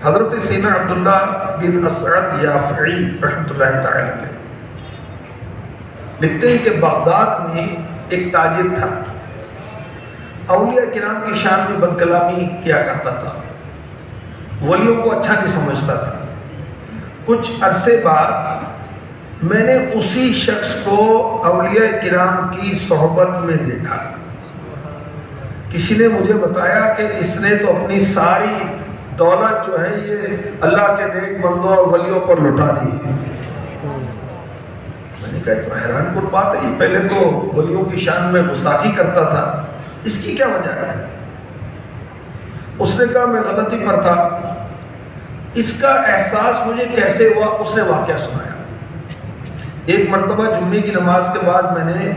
حضرت سیدنا عبداللہ بن اسعد یافعی رحمۃ اللہ تعالی علیہ لکھتے ہیں کہ بغداد میں ایک تاجر تھا، اولیاء کرام کی شان میں بد کلامی کیا کرتا تھا، ولیوں کو اچھا نہیں سمجھتا تھا۔ کچھ عرصے بعد میں نے اسی شخص کو اولیاء کرام کی صحبت میں دیکھا۔ کسی نے مجھے بتایا کہ اس نے تو اپنی ساری دولت جو ہے یہ اللہ کے نیک بندوں اور ولیوں پر لٹا دی۔ میں نے کہا تو حیران کن بات ہے، پہلے تو ولیوں کی شان میں گستاخی کرتا تھا، اس کی کیا وجہ ہے؟ اس نے کہا میں غلطی پر تھا۔ اس کا احساس مجھے کیسے ہوا؟ اس نے واقعہ سنایا۔ ایک مرتبہ جمعے کی نماز کے بعد میں نے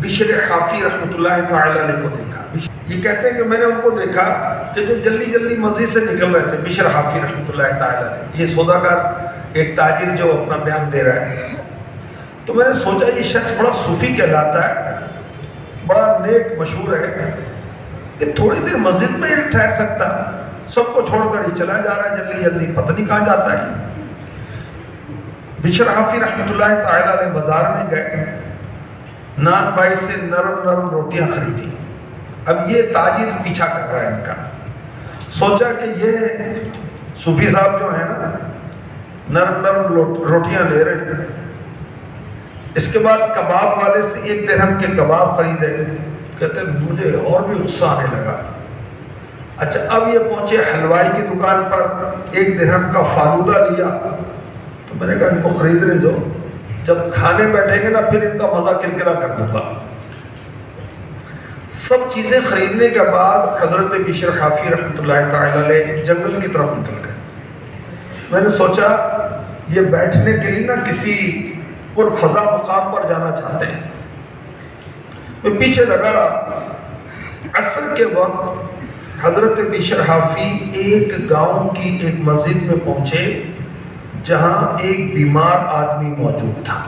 بشر حافی رحمۃ اللہ تعالی علیہ کو دیکھا۔ یہ کہتے ہیں کہ میں نے ان کو دیکھا کہ جو جلدی جلدی مسجد سے نکل رہے تھے، بشر حافی رحمۃ اللہ تعالی علیہ، یہ سوداگر ایک تاجر جو اپنا بیان دے رہا ہے۔ تو میں نے سوچا یہ شخص بڑا صوفی کہلاتا ہے، بڑا نیک مشہور ہے، کہ تھوڑی دیر مسجد میں ہی ٹھہر سکتا، سب کو چھوڑ کر ہی چلا جا رہا ہے جلدی جلدی، پتہ نہیں کہاں جاتا ہے۔ بشر حافی رحمۃ اللہ تعالی علیہ بازار میں گئے، نان بائی سے نرم نرم روٹیاں خریدی۔ اب یہ تاجر پیچھا کر رہا ہے ان کا، سوچا کہ یہ صوفی صاحب جو ہیں نا نرم نرم روٹیاں لے رہے ہیں۔ اس کے بعد کباب والے سے 1 درہم کے کباب خریدے۔ کہتے مجھے اور بھی غصہ آنے لگا۔ اچھا اب یہ پہنچے حلوائی کی دکان پر، 1 درہم کا فالودہ لیا۔ تو میں نے کہا ان کو خریدنے دو، جب کھانے بیٹھیں گے نا پھر ان کا مزہ کرکرا کر دوں گا۔ سب چیزیں خریدنے کے بعد حضرت بشر حافی رحمۃ اللہ تعالی علیہ جنگل کی طرف نکل گئے۔ میں نے سوچا یہ بیٹھنے کے لیے نا کسی پرفضا مقام پر جانا چاہتے ہیں۔ میں پیچھے لگا رہا۔ عصر کے وقت حضرت بشر حافی ایک گاؤں کی ایک مسجد میں پہنچے جہاں ایک بیمار آدمی موجود تھا۔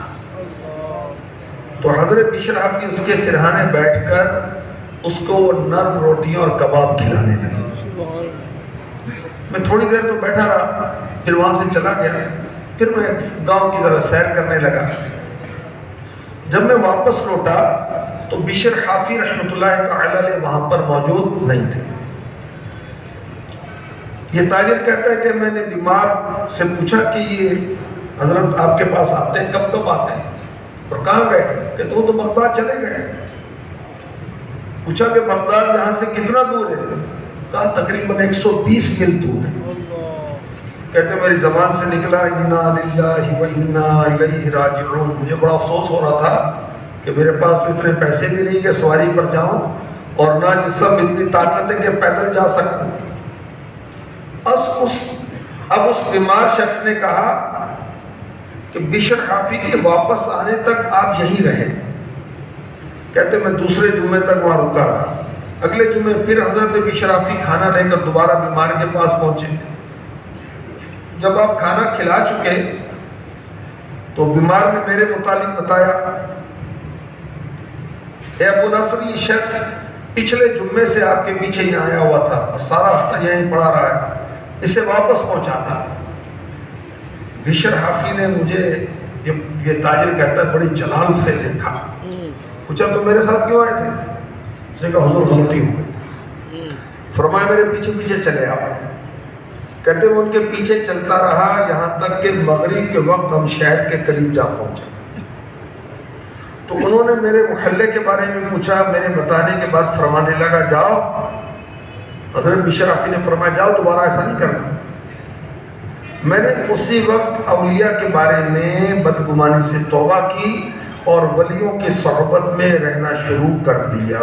تو حضرت بشر حافی اس کے سرہانے بیٹھ کر اس کو وہ نرم روٹیاں اور کباب کھلانے لگے۔ میں تھوڑی دیر تو بیٹھا رہا، پھر وہاں سے چلا گیا۔ پھر میں گاؤں کی طرف سیر کرنے لگا۔ جب میں واپس لوٹا تو بشر حافی رحمۃ اللہ تعالی علیہ وہاں پر موجود نہیں تھے۔ یہ تاجر کہتا ہے کہ میں نے بیمار سے پوچھا کہ یہ حضرت آپ کے پاس آتے ہیں، کب کب آتے ہیں اور کہاں گئے؟ کہ وہ تو بغداد چلے گئے۔ پوچھا کہ بغداد یہاں سے کتنا دور ہے؟ کہا تقریباً 120 میل دور ہے۔ کہتے میری زبان سے نکلا انا للہ و انا الیہ راجعون۔ مجھے بڑا افسوس ہو رہا تھا کہ میرے پاس تو اتنے پیسے بھی نہیں کہ سواری پر جاؤں، اور نہ جسم اتنی طاقت ہے کہ پیدل جا سکوں۔ اب اس بیمار شخص نے کہا کہ بشر حافی کے واپس آنے تک آپ یہیں رہے۔ کہتے میں دوسرے جمعے تک وہاں رکا رہا۔ اگلے جمعے پھر حضرت بشر حافی کھانا لے کر دوبارہ بیمار کے پاس پہنچے۔ جب آپ کھانا کھلا چکے تو بیمار نے میرے متعلق بتایا، اے ابو نصر یہ شخص پچھلے جمعے سے آپ کے پیچھے ہی آیا ہوا تھا اور سارا ہفتہ یہیں پڑا رہا ہے، اسے واپس پہنچانا۔ بشر حافی نے مجھے یہ تاجر کہتا ہے بڑی جلال سے دیکھا۔ پوچھا تو میرے ساتھ کیوں آئے تھے؟ اس نے کہا حضور غلطی ہو گئی۔ فرمایا میرے پیچھے پیچھے چلے آؤ۔ کہتے ہیں ان کے پیچھے چلتا رہا یہاں تک کہ مغرب کے وقت ہم شہر کے قریب جا پہنچے۔ تو انہوں نے میرے محلے کے بارے میں پوچھا، میرے بتانے کے بعد فرمانے لگا جاؤ۔ حضرت بشر حافی نے فرمایا جاؤ دوبارہ ایسا نہیں کرنا۔ میں نے اسی وقت اولیاء کے بارے میں بدگمانی سے توبہ کی اور ولیوں کی صحبت میں رہنا شروع کر دیا۔